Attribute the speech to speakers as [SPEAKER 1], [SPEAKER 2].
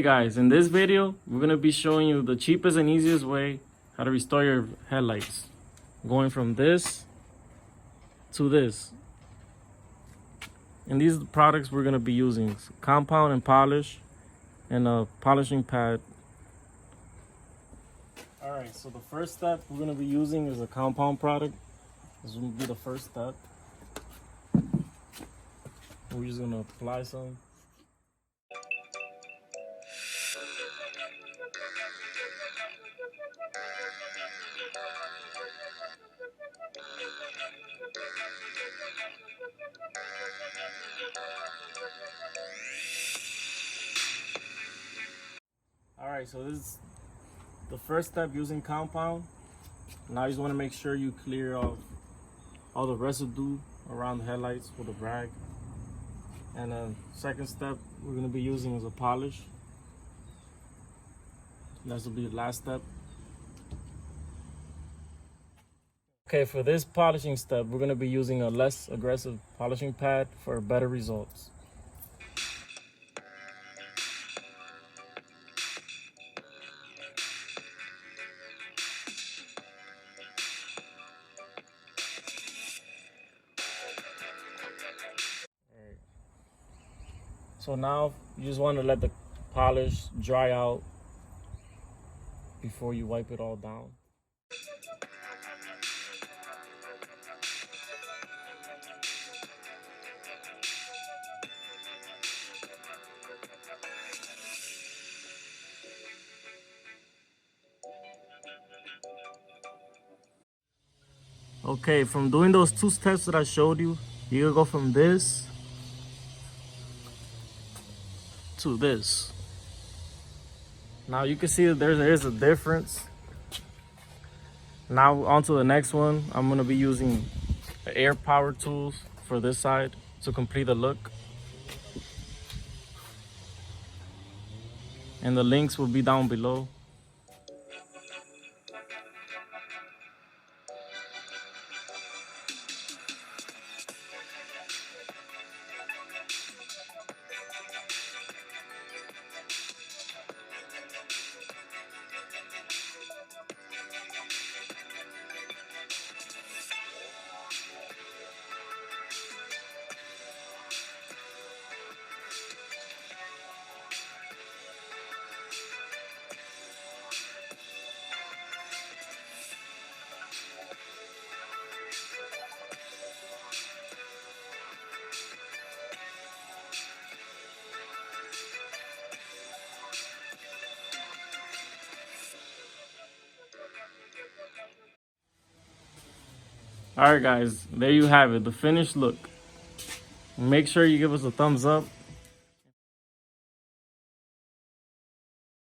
[SPEAKER 1] guys, in this video we're going to be showing you the cheapest and easiest way how to restore your headlights, going from this to this. And these products we're going to be using: compound and polish, and a polishing pad. Alright, so the first step we're going to be using is a compound product. This will be the first step. We're just going to apply some. Alright, so this is the first step using compound. Now you just want to make sure you clear off all the residue around the headlights with a rag. And then second step we're going to be using is a polish. This will be the last step. Okay, for this polishing step, we're going to be using a less aggressive polishing pad for better results. So now you just want to let the polish dry out before you wipe it all down. Okay, from doing those two steps that I showed you, you can go from this to this. Now you can see that there is a difference. Now on to the next one. I'm going to be using the air power tools for this side to complete the look. And the links will be down below. Alright guys, there you have it, the finished look. Make sure you give us a thumbs up